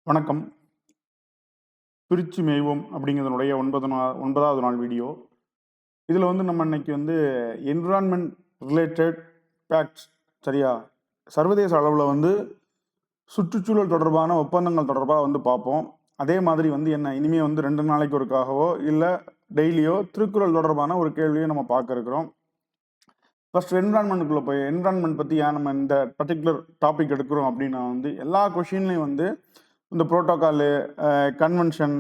வணக்கம். பிரிச்சு மேய்வோம் அப்படிங்கிறதனுடைய 9வது நாள் வீடியோ. இதில் நம்ம இன்னைக்கு என்விரான்மெண்ட் ரிலேட்டட் ஃபேக்ட்ஸ் சரியா? சர்வதேச அளவில் சுற்றுச்சூழல் தொடர்பான ஒப்பந்தங்கள் தொடர்பாக பார்ப்போம். அதே மாதிரி என்ன இனிமேல் 2 நாளைக்கு ஒருக்காகவோ இல்லை டெய்லியோ திருக்குறள் தொடர்பான ஒரு கேள்வியை நம்ம பார்க்க இருக்கிறோம். ஃபர்ஸ்ட் என்விரான்மெண்ட்டுக்குள்ளே போய் என்விரான்மெண்ட் பற்றி ஏன் நம்ம இந்த பர்டிகுலர் டாபிக் எடுக்கிறோம் அப்படின்னா எல்லா கொஷின்லையும் இந்த புரோட்டோகாலு, கன்வென்ஷன்,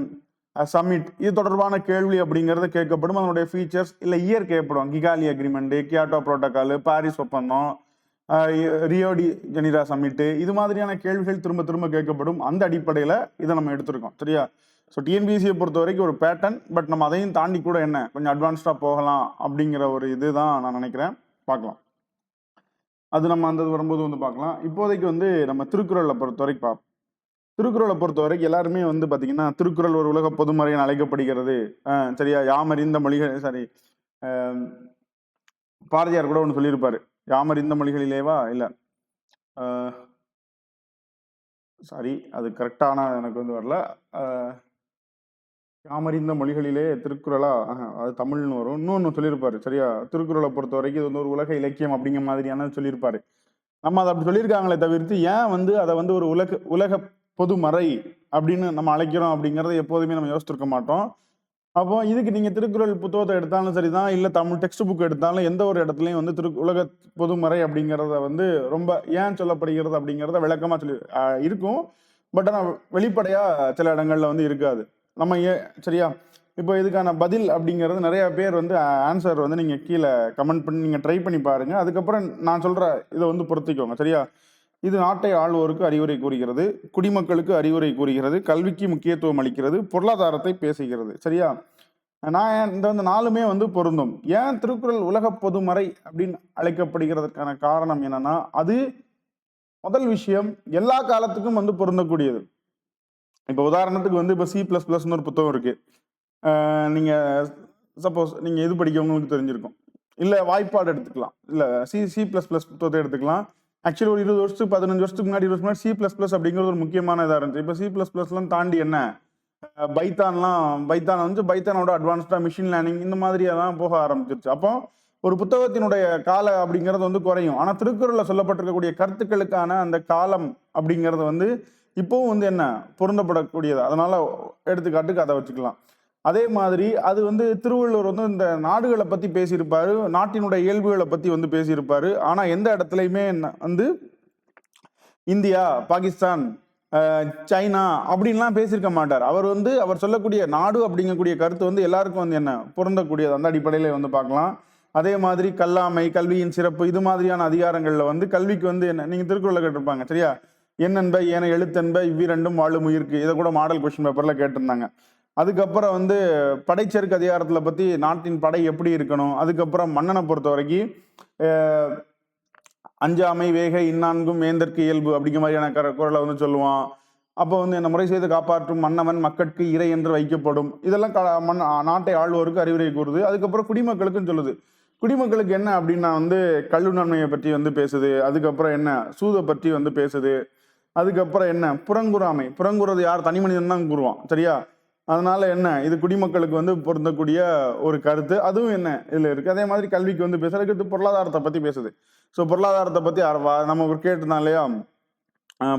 சமிட் இது தொடர்பான கேள்வி அப்படிங்கிறது கேட்கப்படும். அதனுடைய ஃபீச்சர்ஸ் இல்லை இயர் கேட்கப்படும். கிகாலி அக்ரிமெண்ட்டு, கியோட்டோ புரோட்டோகாலு, பாரிஸ் ஒப்பந்தம், ரியோ டி ஜெனிரா சமிட்டு, இது மாதிரியான கேள்விகள் திரும்ப திரும்ப கேட்கப்படும். அந்த அடிப்படையில் இதை நம்ம எடுத்திருக்கோம் சரியா? ஸோ டிஎன்பிஎஸ்சியை பொறுத்த வரைக்கும் ஒரு பேட்டர்ன், பட் நம்ம அதையும் தாண்டி கூட கொஞ்சம் அட்வான்ஸ்டாக போகலாம் அப்படிங்கிற ஒரு இதுதான் நான் நினைக்கிறேன். பார்க்கலாம், அது நம்ம அந்த வரும்போது பார்க்கலாம். இப்போதைக்கு நம்ம திருக்குறளை பொறுத்த வரைக்கும் பார்ப்போம். திருக்குறளை பொறுத்த வரைக்கும் எல்லாருமே பார்த்தீங்கன்னா திருக்குறள் ஒரு உலக பொதுமறை என அழைக்கப்படுகிறது சரியா? யாமறிந்த மொழிகள் சாரி பாரதியார் கூட ஒன்று சொல்லியிருப்பாரு, யாமறிந்த மொழிகளிலேவா இல்லை சாரி அது கரெக்டான எனக்கு வரல. யாமறிந்த மொழிகளிலே திருக்குறளா, அது தமிழ்னு வரும். இன்னொன்று சொல்லியிருப்பாரு சரியா? திருக்குறளை பொறுத்த வரைக்கும் இது ஒரு உலக இலக்கியம் அப்படிங்கிற மாதிரியான சொல்லியிருப்பாரு. நம்ம அதை அப்படி சொல்லியிருக்காங்களே தவிர்த்து ஏன் அதை ஒரு உலக பொதுமறை அப்படின்னு நம்ம அழைக்கிறோம் அப்படிங்கிறத எப்போதுமே நம்ம யோசிச்சிருக்க மாட்டோம். அப்போ இதுக்கு நீங்கள் திருக்குறள் புத்தகத்தை எடுத்தாலும் சரிதான், இல்லை தமிழ் டெக்ஸ்ட் புக் எடுத்தாலும் எந்த ஒரு இடத்துலையும் உலக பொதுமறை அப்படிங்கிறத ரொம்ப ஏன் சொல்லப்படுகிறது அப்படிங்கிறத விளக்கமாக சொல்லி இருக்கும். பட் ஆனால் வெளிப்படையாக சில இடங்கள்ல இருக்காது. நம்ம சரியா? இப்போ இதுக்கான பதில் அப்படிங்கிறது நிறைய பேர் ஆன்சர் நீங்கள் கீழே கமெண்ட் பண்ணி நீங்கள் ட்ரை பண்ணி பாருங்கள். அதுக்கப்புறம் நான் சொல்கிற இதை பொருத்திக்கோங்க சரியா? இது நாட்டை ஆள்வோருக்கு அறிவுரை கூறுகிறது, குடிமக்களுக்கு அறிவுரை கூறுகிறது, கல்விக்கு முக்கியத்துவம் அளிக்கிறது, பொருளாதாரத்தை பேசுகிறது சரியா? நான் இந்த 4மே பொருந்தும். ஏன் திருக்குறள் உலக பொதுமறை அப்படின்னு அழைக்கப்படுகிறதுக்கான காரணம் என்னன்னா, அது முதல் விஷயம் எல்லா காலத்துக்கும் பொருந்தக்கூடியது. இப்போ உதாரணத்துக்கு இப்போ C++ன்னு ஒரு புத்தகம் இருக்கு. நீங்க சப்போஸ் நீங்க இது படிக்கவங்களுக்கு தெரிஞ்சிருக்கும், இல்லை வாய்ப்பாடு எடுத்துக்கலாம், இல்லை C++ புத்தகத்தை எடுத்துக்கலாம். ஆக்சுவலி ஒரு 20 வருஷத்துக்கு 15 வருஷத்துக்கு முன்னாடி C++ அப்படிங்கிறது ஒரு முக்கியமான இதாக இருந்துச்சு. இப்போ C++லாம் தாண்டி பைத்தானோட அட்வான்ஸ்டா மிஷின் லேர்னிங் இந்த மாதிரியெல்லாம் போக ஆரம்பிச்சிருச்சு. அப்போ ஒரு புத்தகத்தினுடைய கால அப்படிங்கிறது குறையும். ஆனால் திருக்குறளில் சொல்லப்பட்டிருக்கக்கூடிய கருத்துக்களுக்கான அந்த காலம் அப்படிங்கிறது இப்போவும் பொருந்தப்படக்கூடியது. அதனால எடுத்துக்காட்டுக்கு அதை வச்சுக்கலாம். அதே மாதிரி அது திருவள்ளுவர் இந்த நாடுகளை பற்றி பேசியிருப்பாரு, நாட்டினுடைய இயல்புகளை பற்றி பேசியிருப்பாரு. ஆனால் எந்த இடத்துலையுமே இந்தியா, பாகிஸ்தான், சைனா அப்படின்லாம் பேசியிருக்க மாட்டார். அவர் சொல்லக்கூடிய நாடு அப்படிங்கக்கூடிய கருத்து எல்லாருக்கும் பொருந்தக்கூடியது. அந்த அடிப்படையில் பார்க்கலாம். அதே மாதிரி கல்லாமை, கல்வியின் சிறப்பு, இது மாதிரியான அதிகாரங்களில் கல்விக்கு நீங்கள் திருக்குறளை கேட்டிருப்பாங்க சரியா? எண்ணென்ப ஏன எழுத்தென்ப இவ்விரண்டும் வாழும் உயிர்க்கு, இதை கூட மாடல் கொஸ்டின் பேப்பரில் கேட்டிருந்தாங்க. அதுக்கப்புறம் படைச்செருக்கு அதிகாரத்தில் பற்றி நாட்டின் படை எப்படி இருக்கணும். அதுக்கப்புறம் மன்னனை பொறுத்த வரைக்கும் அஞ்சாமை வேக இந்நான்கும் வேந்தற்கு இயல்பு அப்படிங்கிற மாதிரியான குரலை சொல்லுவான். அப்போ என்ன முறை செய்து காப்பாற்றும் மன்னவன் மக்கட்கு இறை என்று வைக்கப்படும். இதெல்லாம் நாட்டை ஆள்வோருக்கு அறிவுரை கூறுது. அதுக்கப்புறம் குடிமக்களுக்கும் சொல்லுது. குடிமக்களுக்கு என்ன அப்படின்னா கல்வி நன்மையை பற்றி பேசுது. அதுக்கப்புறம் என்ன சூதை பற்றி பேசுது. அதுக்கப்புறம் புறங்குறாமை, புறங்குறது யார்? தனி மனிதன் தான் கூறுவான் சரியா? அதனால இது குடிமக்களுக்கு பொருந்தக்கூடிய ஒரு கருத்து. அதுவும் இதுல இருக்கு. அதே மாதிரி கல்விக்கு பேசுறதுக்கு பொருளாதாரத்தை பத்தி பேசுது. ஸோ பொருளாதாரத்தை பத்தி நம்ம கேட்டுதான் இல்லையா?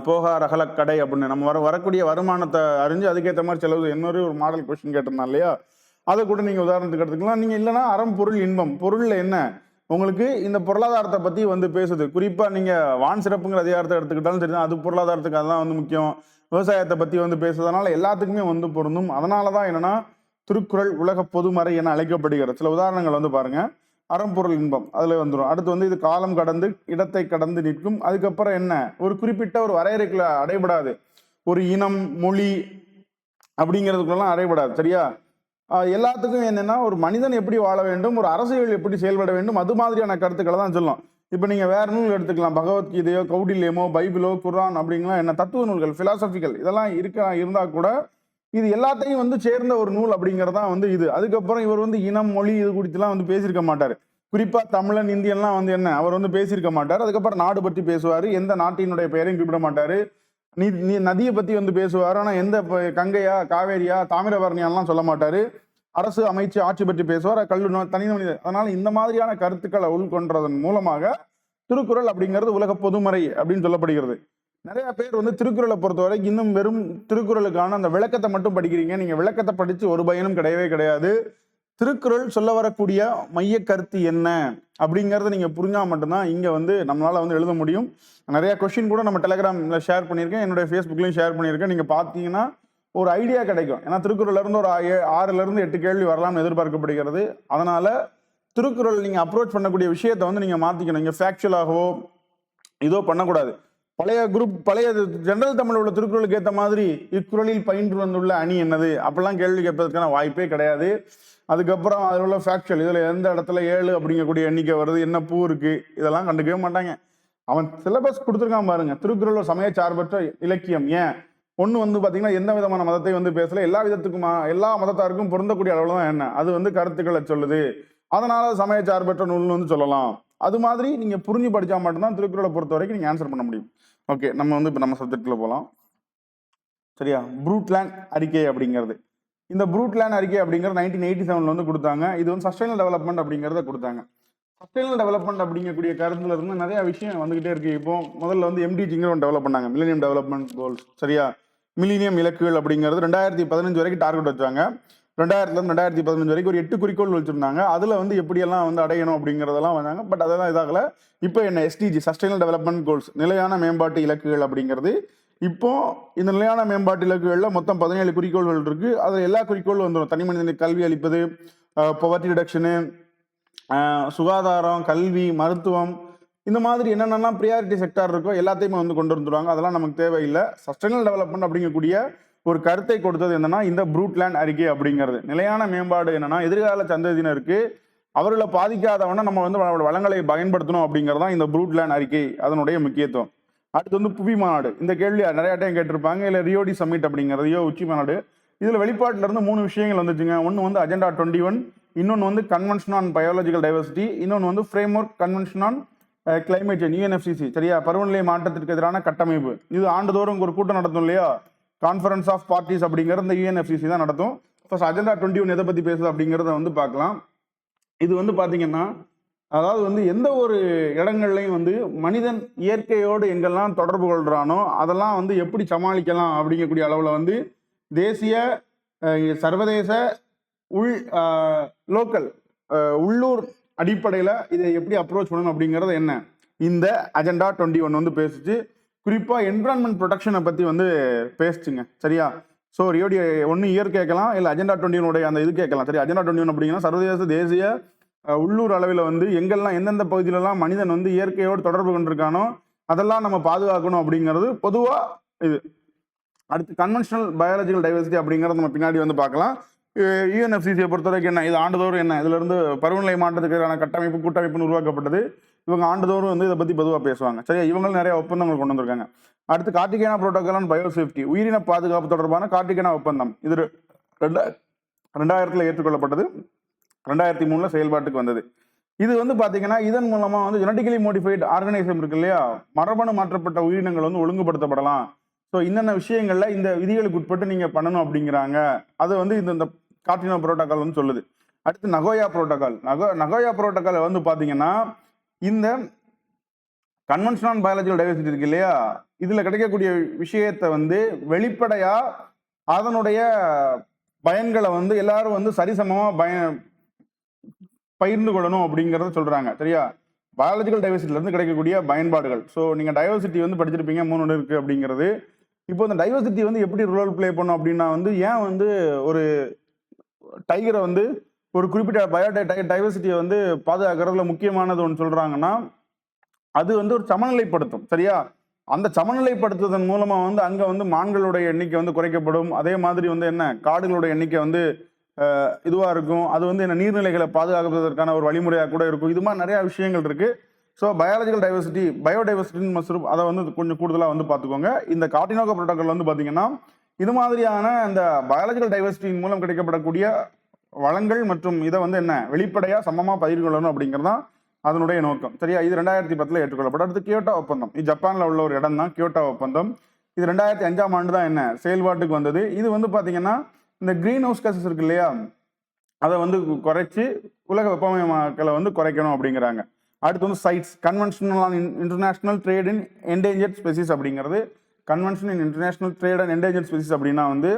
போகார் அகலக்கடை அப்படின்னு நம்ம வரக்கூடிய வருமானத்தை அறிஞ்சு அதுக்கேற்ற மாதிரி செலவு இன்னொரு ஒரு மாடல் கொஸ்டின் கேட்டிருந்தா இல்லையா? அதை கூட நீங்க உதாரணத்துக்கு எடுத்துக்கலாம். நீங்க இல்லைன்னா அறம் பொருள் இன்பம், பொருள்ல உங்களுக்கு இந்த பொருளாதாரத்தை பத்தி பேசுது. குறிப்பா நீங்க வான் சிறப்புங்கிற அதிகாரத்தை எடுத்துக்கிட்டாலும் சரிதான், அது பொருளாதாரத்துக்கு அதுதான் முக்கியம். விவசாயத்தை பற்றி பேசுறதுனால எல்லாத்துக்குமே பொருந்தும். அதனால தான் என்னன்னா திருக்குறள் உலக பொதுமறை என அழைக்கப்படுகிறது. சில உதாரணங்கள் பாருங்க. அறம்பொருள் இன்பம் அதில் வந்துடும். அடுத்து இது காலம் கடந்து இடத்தை கடந்து நிற்கும். அதுக்கப்புறம் ஒரு குறிப்பிட்ட ஒரு வரையறைக்குள்ள அடைபடாது. ஒரு இனம், மொழி அப்படிங்கிறதுக்குள்ளலாம் அடைபடாது சரியா? எல்லாத்துக்கும் ஒரு மனிதன் எப்படி வாழ வேண்டும், ஒரு அரசியல் எப்படி செயல்பட வேண்டும், அது மாதிரியான கருத்துக்களை தான் சொல்லும். இப்போ நீங்கள் வேற நூல் எடுத்துக்கலாம், பகவத்கீதையோ, கௌடில்யமோ, பைபிளோ, குர்ஆன் அப்படிங்கலாம் தத்துவ நூல்கள், பிலாசபிக்கல் இதெல்லாம் இருந்தால் கூட இது எல்லாத்தையும் சேர்ந்த ஒரு நூல் அப்படிங்கிறதான் இது. அதுக்கப்புறம் இவர் இனம், மொழி இது குறித்துலாம் பேசியிருக்க மாட்டார். குறிப்பா தமிழன், இந்தியன்லாம் அவர் பேசியிருக்க மாட்டார். அதுக்கப்புறம் நாடு பற்றி பேசுவார். எந்த நாட்டினுடைய பெயரையும் குறிப்பிட மாட்டாரு. நீ நதியை பத்தி வந்து பேசுவார். ஆனா எந்த கங்கையா, காவேரியா, தாமிரபரணியாலாம் சொல்ல மாட்டாரு. அரசு அமைச்சு ஆட்சி பற்றி பேசுவார். தனி மனித. அதனால இந்த மாதிரியான கருத்துக்களை உள்கொண்டதன் மூலமாக திருக்குறள் அப்படிங்கிறது உலக பொதுமறை அப்படின்னு சொல்லப்படுகிறது. நிறைய பேர் வந்து திருக்குறளை பொறுத்தவரைக்கும் இன்னும் வெறும் திருக்குறளுக்கான அந்த விளக்கத்தை மட்டும் படிக்கிறீங்க. நீங்க விளக்கத்தை படிச்சு ஒரு பயனும் கிடையவே கிடையாது. திருக்குறள் சொல்ல வரக்கூடிய மைய கருத்து என்ன அப்படிங்கறத நீங்க புரிஞ்சா மட்டும்தான் இங்க வந்து நம்மளால வந்து எழுத முடியும். நிறைய கொஸ்டின் கூட நம்ம டெலிகிராம்ல ஷேர் பண்ணியிருக்கேன், என்னுடைய ஃபேஸ்புக்லயும் ஷேர் பண்ணியிருக்கேன். நீங்க பாத்தீங்கன்னா ஒரு ஐடியா கிடைக்கும். ஏன்னா திருக்குறள்ல இருந்து ஒரு 6ல இருந்து 8 கேள்வி வரலாம்னு எதிர்பார்க்கப்படுகிறது. அதனால திருக்குறள் நீங்க அப்ரோச் பண்ணக்கூடிய விஷயத்தை வந்து நீங்க மாத்திக்கணும். இங்க ஃபேக்சுவலாகவோ இதோ பண்ணக்கூடாது. பழைய ஜெனரல் தமிழ் உள்ள திருக்குறளுக்கு ஏற்ற மாதிரி இக்குறளில் பயின்று வந்துள்ள அணி என்னது அப்படிலாம் கேள்வி கேட்பதற்கான வாய்ப்பே கிடையாது. அதுக்கப்புறம் அதில் உள்ள ஃபேக்சுவல், இதுல எந்த இடத்துல 7 அப்படிங்கக்கூடிய எண்ணிக்கை வருது, என்ன பூ இருக்கு, இதெல்லாம் கண்டுக்கவே மாட்டாங்க. அவன் சிலபஸ் கொடுத்துருக்கான் பாருங்க. திருக்குறள் ஒரு சமய சார்பற்ற இலக்கியம். ஏன் ஒண்ணு வந்து பாத்தீங்கன்னா எந்த விதமான மதத்தை வந்து பேசல, எல்லா மதத்தாருக்கும் பொருந்தக்கூடிய அளவுல தான் என்ன அது வந்து கருத்துக்களை சொல்லுது. அதனால சமய சார்பற்ற நூல்னு வந்து சொல்லலாம். அது மாதிரி நீங்க புரிஞ்சு படிச்சா மட்டும்தான் திருக்குறளை பொறுத்த வரைக்கும் நீங்க ஆன்சர் பண்ண முடியும். ஓகே, நம்ம வந்து இப்போ நம்ம சப்ஜெக்ட்ல போகலாம். சரியா? ப்ரூட்லேண்ட் அறிக்கை அப்படிங்கிறது, இந்த ப்ரூட்லேண்ட் அறிக்கை அப்படிங்கிறது 1987 வந்து கொடுத்தாங்க. இது வந்து சஸ்டைனல் டெவலப்மெண்ட் அப்படிங்கிறத கொடுத்தாங்க. சஸ்டைனல் டெவலப்மெண்ட் அப்படிங்கக்கூடிய கருத்துல இருந்து நிறைய விஷயம் வந்துகிட்டே இருக்கு. இப்போ முதல்ல வந்து MDGங்கிற ஒன்று டெவலப் பண்ணாங்க, மில்லேனியம் டெவலப்மெண்ட் கோல்ஸ். சரியா? மில்லேனியம் இலக்குகள் அப்படிங்கிறது 2015 வரைக்கும் டார்கெட் வச்சாங்க. 2000 இருந்து 2015 வரைக்கும் ஒரு 8 குறிக்கோள் வச்சிருந்தாங்க. அதுல வந்து எப்படியெல்லாம் வந்து அடையணும் அப்படிங்கிறதெல்லாம் வந்தாங்க. பட் அதெல்லாம் இதாகல. இப்போ என்ன SDG, சஸ்டைனல் டெவலப்மெண்ட் கோல்ஸ், நிலையான மேம்பாட்டு இலக்குகள் அப்படிங்கிறது. இப்போ இந்த நிலையான மேம்பாட்டு இலக்குகள்ல மொத்தம் 17 குறிக்கோள்கள் இருக்கு. அதுல எல்லா குறிக்கோளும் வந்துடும். தனி மனிதனுக்கு கல்வி அளிப்பது, பவர்ட்டி ரிடக்ஷனு, சுகாதாரம், கல்வி, மருத்துவம், இந்த மாதிரி என்னென்னலாம் ப்ரியாரிட்டி செக்டார் இருக்கோ எல்லாத்தையுமே வந்து கொண்டு வந்துடுவாங்க. அதெல்லாம் நமக்கு தேவையில்லை. சஸ்டைனல் டெவலப்மெண்ட் அப்படிங்கக்கூடிய ஒரு கருத்தை கொடுத்தது என்னன்னா இந்த ப்ரூட்லேண்ட் அறிக்கை அப்படிங்கிறது. நிலையான மேம்பாடு என்னன்னா எதிர்கால சந்ததியினருக்கு அவர்களை பாதிக்காதவன நம்ம வந்து வளங்களை பயன்படுத்தணும் அப்படிங்கிறதான் இந்த ப்ரூட்லேண்ட் அறிக்கை, அதனுடைய முக்கியத்துவம். அடுத்து வந்து புவி மாநாடு. இந்த கேள்வி நிறைய டைம் கேட்டிருப்பாங்க. இல்லை ரியோடி சம்மிட் அப்படிங்கிறது, ரியோ உச்சி மாநாடு. இதுல வெளிப்பாட்டுல இருந்து 3 விஷயங்கள் வந்துச்சுங்க. ஒன்று வந்து அஜெண்டா 21, இன்னொன்று வந்து கன்வென்ஷன் ஆன் பயாலஜிக்கல் டைவர்சிட்டி, இன்னொன்று வந்து frame work convention on climate change, UNFCCC. சரியா? பருவநிலை மாற்றத்திற்கு எதிரான கட்டமைப்பு. இது ஆண்டுதோறும் ஒரு கூட்டம் நடத்தும் இல்லையா, கான்ஃபரன்ஸ் ஆஃப் பார்ட்டிஸ் அப்படிங்கிறது இந்த UNFCCC தான் நடத்தும். ஃபர்ஸ்ட் அஜெண்டா 21 எதை பத்தி பேசுது அப்படிங்கிறத வந்து பார்க்கலாம். இது வந்து பாத்தீங்கன்னா அதாவது வந்து எந்த ஒரு இடங்கள்லையும் வந்து மனிதன் இயற்கையோடு எங்கெல்லாம் தொடர்பு கொள்றானோ அதெல்லாம் வந்து எப்படி சமாளிக்கலாம் அப்படிங்கக்கூடிய அளவுல வந்து தேசிய, சர்வதேச, லோக்கல், உள்ளூர் அடிப்படையில இதை எப்படி அப்ரோச் பண்ணணும் அப்படிங்கிறது என்ன இந்த அஜெண்டா 21 வந்து பேசுச்சு. குறிப்பா என்விரான்மெண்ட் ப்ரொடெக்ஷனை பத்தி வந்து பேசுச்சுங்க. சரியா? ஸோ ரியோடி ஒன்று இயர் கேட்கலாம், இல்லை அஜெண்டா 21 அந்த இது கேட்கலாம். சரி, அஜெண்டா 21 அப்படிங்கன்னா சர்வதேச, தேசிய, உள்ளூர் அளவில் வந்து எங்கெல்லாம் எந்தெந்த பகுதியிலலாம் மனிதன் வந்து இயற்கையோடு தொடர்பு கொண்டிருக்கானோ அதெல்லாம் நம்ம பாதுகாக்கணும் அப்படிங்கிறது பொதுவாக இது. அடுத்து கன்வென்ஷனல் பயாலஜிக்கல் டைவர்சிட்டி அப்படிங்கிறத நம்ம பின்னாடி வந்து பார்க்கலாம். UNFCCயை பொறுத்த வரைக்கும் என்ன, இது ஆண்டுதோறும் என்ன, இதுல இருந்து பருவநிலை மாற்றத்துக்கான கட்டமைப்பு கூட்டமைப்புன்னு உருவாக்கப்பட்டது. இவங்க ஆண்டுதோறும் வந்து இதை பத்தி பொதுவாக பேசுவாங்க. சரியா? இவங்களும் நிறைய ஒப்பந்தங்கள் கொண்டு வந்திருக்காங்க. அடுத்து கார்டிகேனா புரோட்டோகால் ஆன் பயோசேஃப்டி, உயிரின பாதுகாப்பு தொடர்பான கார்டிகேனா ஒப்பந்தம். இது 2000 ஏற்றுக்கொள்ளப்பட்டது, 2003 செயல்பாட்டுக்கு வந்தது. இது வந்து பாத்தீங்கன்னா இதன் மூலமா வந்து ஜெனடிக்கலி மோடிஃபைட் ஆர்கனைசம் இருக்கு இல்லையா, மரபணு மாற்றப்பட்ட உயிரினங்கள் வந்து ஒழுங்குபடுத்தப்படலாம். ஸோ இன்னென்ன விஷயங்கள்ல இந்த விதிகளுக்கு உட்பட்டு நீங்க பண்ணணும் அப்படிங்கிறாங்க. அது வந்து இந்த கார்டிகேனா புரோட்டோகால் வந்து சொல்லுது. அடுத்து நகோயா புரோட்டோகால். நகோயா புரோட்டோகால் வந்து பாத்தீங்கன்னா இந்த கன்வென்ஷன் ஆன் பயாலஜிக்கல் டைவர்சிட்டி இருக்கு இல்லையா, இதுல கிடைக்கக்கூடிய விஷயத்தை வந்து வெளிப்படையா அதனுடைய பயன்களை வந்து எல்லாரும் வந்து சரிசமமா பகிர்ந்து கொள்ளணும் அப்படிங்கிறத சொல்றாங்க. சரியா? பயாலஜிக்கல் டைவர்சிட்டில இருந்து கிடைக்கக்கூடிய பயன்பாடுகள். ஸோ நீங்க டைவர்சிட்டி வந்து படிச்சிருப்பீங்க, 3 இருக்கு அப்படிங்கிறது. இப்போ இந்த டைவர்சிட்டி வந்து எப்படி ரோல் பிளே பண்ணும் அப்படின்னா வந்து ஏன் வந்து ஒரு டைகரை வந்து ஒரு குறிப்பிட்ட டைவர்சிட்டியை வந்து பாதுகாக்கிறதுல முக்கியமானது ஒன்று சொல்றாங்கன்னா அது வந்து ஒரு சமநிலைப்படுத்தும். சரியா? அந்த சமநிலைப்படுத்துவதன் மூலமா வந்து அங்க வந்து மான்களுடைய எண்ணிக்கை வந்து குறைக்கப்படும். அதே மாதிரி வந்து என்ன, காடுகளுடைய எண்ணிக்கை வந்து இதுவா இருக்கும். அது வந்து என்ன, நீர்நிலைகளை பாதுகாப்பதற்கான ஒரு வழிமுறையாக கூட இருக்கும். இது மாதிரி நிறைய விஷயங்கள் இருக்கு. ஸோ பயாலஜிக்கல் டைவர்சிட்டி, பயோடைவர்சிட்டி மஸ்ரூப், அதை வந்து கொஞ்சம் கூடுதலாக வந்து பார்த்துக்கோங்க. இந்த கார்டினோகா புரோட்டோகால் வந்து பார்த்தீங்கன்னா இது மாதிரியான இந்த பயாலஜிக்கல் டைவர்சிட்டியின் மூலம் கிடைக்கப்படக்கூடிய வளங்கள் மற்றும் இதை வந்து என்ன வெளிப்படையா சமமா பகிர்ந்து கொள்ளணும் அப்படிங்கிறது தான் அதனுடைய நோக்கம். சரியா? இது 2010 ஏற்றுக்கொள்ளப்பட்ட. அடுத்து கியோட்டோ ஒப்பந்தம். இது ஜப்பான்ல உள்ள ஒரு இடம் தான் கியோட்டோ ஒப்பந்தம். இது 2005ஆம் ஆண்டு தான் என்ன செயல்பாட்டுக்கு வந்தது. இது வந்து பார்த்தீங்கன்னா இந்த கிரீன் ஹவுஸ் கேசஸ் இருக்கு இல்லையா, அதை வந்து குறைச்சி உலக வெப்பமயமாக்கலை வந்து குறைக்கணும் அப்படிங்கிறாங்க. அடுத்து வந்து CITES conventional on international trade in endangered species அப்படிங்கிறது. Convention in international trade and endangered species அப்படின்னா வந்து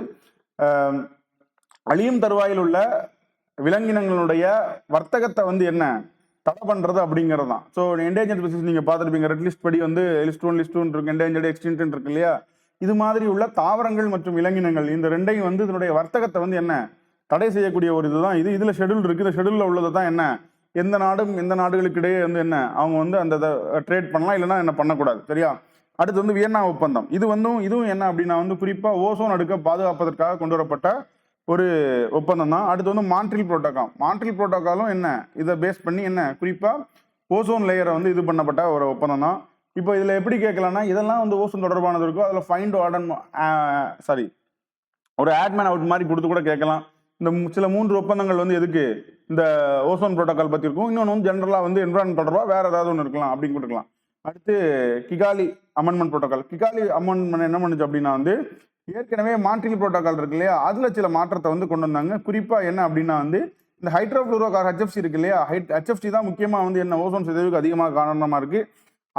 அழியும் தருவாயில் உள்ள விலங்கினங்களுடைய வர்த்தகத்தை வந்து என்ன தடை பண்றது அப்படிங்கிறது தான். ஸோ என்டேஞ்சர்ட் ஸ்பெசிஸ் நீங்க பார்த்துருப்பீங்க, ரெட் லிஸ்ட் படி வந்து லிஸ்ட் 1 லிஸ்ட் 2 இருக்கு, என்டேஞ்சர்ட் எக்ஸ்டிங்க்ட் இருக்கு இல்லையா. இது மாதிரி உள்ள தாவரங்கள் மற்றும் விலங்கினங்கள் இந்த ரெண்டையும் வந்து இதனுடைய வர்த்தகத்தை வந்து என்ன தடை செய்யக்கூடிய ஒரு இதுதான் இது. இதுல ஷெடியூல் இருக்கு. இந்த ஷெடியூல்ல உள்ளது தான் என்ன எந்த நாடும் எந்த நாடுகளுக்கு இடையே வந்து என்ன அவங்க வந்து அந்த ட்ரேட் பண்ணலாம், இல்லைன்னா என்ன பண்ணக்கூடாது. சரியா. அடுத்து வந்து வியன்னா ஒப்பந்தம். இதுவும் என்ன அப்படின்னா வந்து குறிப்பா ஓசோன் அடுக்க பாதுகாப்பதற்காக கொண்டு வரப்பட்ட ஒரு ஒப்பந்தம் தான். அடுத்து வந்து மான்ட்ரியல் புரோட்டோகால். மான்ட்ரியல் புரோட்டோகாலும் என்ன இதை பேஸ் பண்ணி என்ன குறிப்பா ஓசோன் லேயரை வந்து இது பண்ணப்பட்ட ஒரு ஒப்பந்தம் தான். இப்போ இதுல எப்படி கேட்கலாம்னா இதெல்லாம் வந்து ஓசோன் தொடர்பானது இருக்கும், அதில் ஃபைண்ட் ஆர்டன் ஒரு ஆட்மேன் அவுட் மாதிரி கொடுத்து கூட கேட்கலாம். இந்த சில 3 ஒப்பந்தங்கள் வந்து எதுக்கு இந்த ஓசோன் புரோட்டோகால் பத்தி இருக்கும், இன்னொன்று வந்து ஜென்ரலா வந்து என்விரான்மெண்ட் தொடர்பாக வேற ஏதாவது ஒன்று இருக்கலாம் அப்படின்னு கொடுக்கலாம். அடுத்து Kigali amendment protocol. Kigali amendment என்ன பண்ணுச்சு அப்படின்னா வந்து ஏற்கனவே மான்ட்ரியல் புரோட்டோகால் இருக்கு இல்லையா, அதுல சில மாற்றத்தை வந்து கொண்டு வந்தாங்க. குறிப்பா என்ன அப்படின்னா வந்து இந்த ஹைட்ரோஃப்ளூரோ HFC இருக்கு இல்லையா, HFC தான் முக்கியமா வந்து என்ன ஓசோன் சிதைவுக்கு அதிகமாக காரணமா இருக்கு.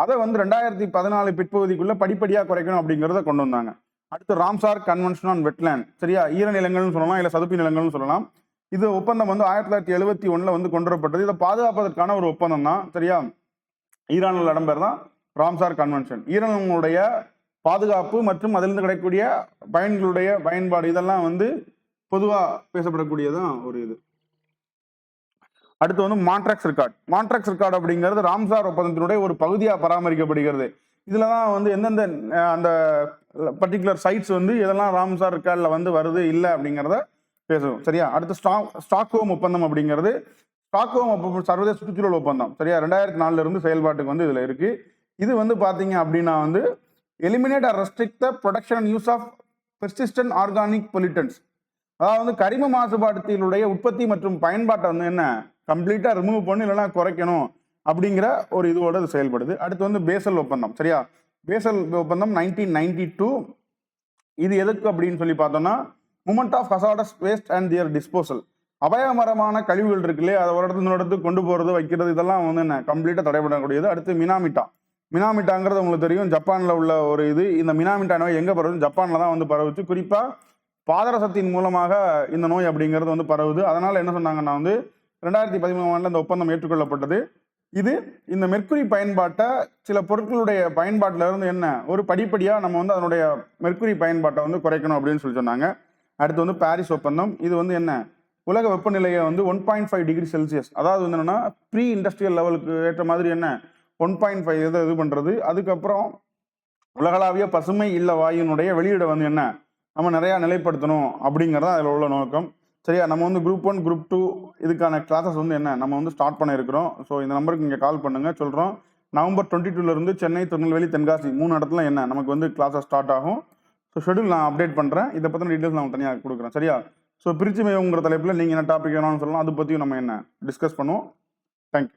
அதை வந்து 2014 பிற்பகுதிக்குள்ள படிப்படியா குறைக்கணும் அப்படிங்கிறத கொண்டு வந்தாங்க. அடுத்து ராம்சார் கன்வென்ஷன் ஆன் வெட்லேண்ட். சரியா, ஈரநிலங்கள்னு சொல்லலாம், இல்லை சதுப்பு நிலங்கள்னு சொல்லலாம். இது ஒப்பந்தம் வந்து 1971 வந்து கொண்டு வரப்பட்டது. இதை பாதுகாப்பதற்கான ஒரு ஒப்பந்தம் தான். சரியா, ஈரானில் இடம்பெயர் தான் ராம்சார் கன்வென்ஷன். ஈரானுடைய பாதுகாப்பு மற்றும் அதிலிருந்து கிடைக்கக்கூடிய பயன்களுடைய பயன்பாடு இதெல்லாம் வந்து பொதுவாக பேசப்படக்கூடியதான் ஒரு இது. அடுத்து வந்து மான்ட்ராக்ஸ் ரெக்கார்ட். மான்ட்ராக்ஸ் ரெக்கார்டு அப்படிங்கிறது ராம்சார் ஒப்பந்தத்தினுடைய ஒரு பகுதியாக பராமரிக்கப்படுகிறது. இதுல தான் வந்து எந்தெந்த அந்த பர்டிகுலர் சைட்ஸ் வந்து இதெல்லாம் ராம்சார் ரெக்கார்டில் வந்து வருது இல்லை அப்படிங்கிறத பேசுவோம். சரியா. அடுத்து ஸ்டாக்ஹோம் ஒப்பந்தம் அப்படிங்கிறது ஸ்டாக்ஹோம் ஒப்பந்தம் சர்வதேச சுற்றுச்சூழல் ஒப்பந்தம். சரியா, 2004 இருந்து செயல்பாட்டுக்கு வந்து இதுல இருக்கு. இது வந்து பாத்தீங்க அப்படின்னா வந்து eliminate or restrict the production and use of persistent organic pollutants. அதாவது கரிம மாசுபாடுகளுடைய உற்பத்தி மற்றும் பயன்பாட்டை வந்து என்ன கம்ப்ளீட்டா ரிமூவ் பண்ணி இல்லைன்னா குறைக்கணும் அப்படிங்கிற ஒரு இதுவோட இது செயல்படுது. அடுத்து வந்து பேசல் ஒப்பந்தம். சரியா, பேசல் ஒப்பந்தம் 1992. இது எதுக்கு அப்படின்னு சொல்லி பார்த்தோம்னா movement of hazardous waste and their disposal. அபாயகரமான கழிவுகள் இருக்கு இல்லையா, அதை ஒரு இடத்துக்கு கொண்டு போறது வைக்கிறது இதெல்லாம் வந்து என்ன கம்ப்ளீட்டா தடைபடக்கூடியது. அடுத்து மினாமிட்டா. மினாமிட்டாங்கிறது உங்களுக்கு தெரியும், ஜப்பான்ல உள்ள ஒரு இது. இந்த மினாமிட்டா நோய் எங்க பரவுது, ஜப்பான்ல தான் வந்து பரவுச்சு. குறிப்பா பாதரசத்தின் மூலமாக இந்த நோய் அப்படிங்கிறது வந்து பரவுது. அதனால என்ன சொன்னாங்கன்னா வந்து 2013 இந்த ஒப்பந்தம் ஏற்றுக்கொள்ளப்பட்டது. இது இந்த மெர்க்குரி பயன்பாட்டை சில பொருட்களுடைய பயன்பாட்டில இருந்து என்ன ஒரு படிப்படியா நம்ம வந்து அதனுடைய மெர்க்குரி பயன்பாட்டை வந்து குறைக்கணும் அப்படின்னு சொல்லி சொன்னாங்க. அடுத்து வந்து பாரிஸ் ஒப்பந்தம். இது வந்து என்ன உலக வெப்பநிலையை வந்து 1.5 டிகிரி செல்சியஸ், அதாவது வந்து என்னன்னா ப்ரீ இண்டஸ்ட்ரியல் லெவலுக்கு ஏற்ற மாதிரி என்ன 1.5 இதை இது பண்றது. அதுக்கப்புறம் உலகளாவிய பசுமை இல்ல வாயுனுடைய வெளியீடை வந்து என்ன நம்ம நிறைய நிலைப்படுத்தணும் அப்படிங்கிறதா அதில் உள்ள நோக்கம். சரியா, நம்ம வந்து குரூப் 1 குரூப் 2 இதுக்கான கிளாஸஸ் வந்து என்ன நம்ம வந்து ஸ்டார்ட் பண்ண இருக்கிறோம். ஸோ இந்த நம்பருக்கு நீங்கள் கால் பண்ணுங்க, சொல்கிறோம். நவம்பர் 22 இருந்து சென்னை, திருநெல்வேலி, தென்காசி 3 இடத்துல என்ன நமக்கு வந்து கிளாஸஸ் ஸ்டார்ட் ஆகும். ஸோ ஷெடியூல் நான் அப்டேட் பண்ணுறேன். இதை பற்றின டீட்டெயில்ஸ் நான் தனியாக கொடுக்குறேன். சரியா. ஸோ பிரிச்சு மேவுங்கிற தலைப்பில் நீங்கள் என்ன டாபிக் வேணாம்னு சொல்லலாம், அதை பற்றியும் நம்ம என்ன டிஸ்கஸ் பண்ணுவோம். தேங்க்யூ.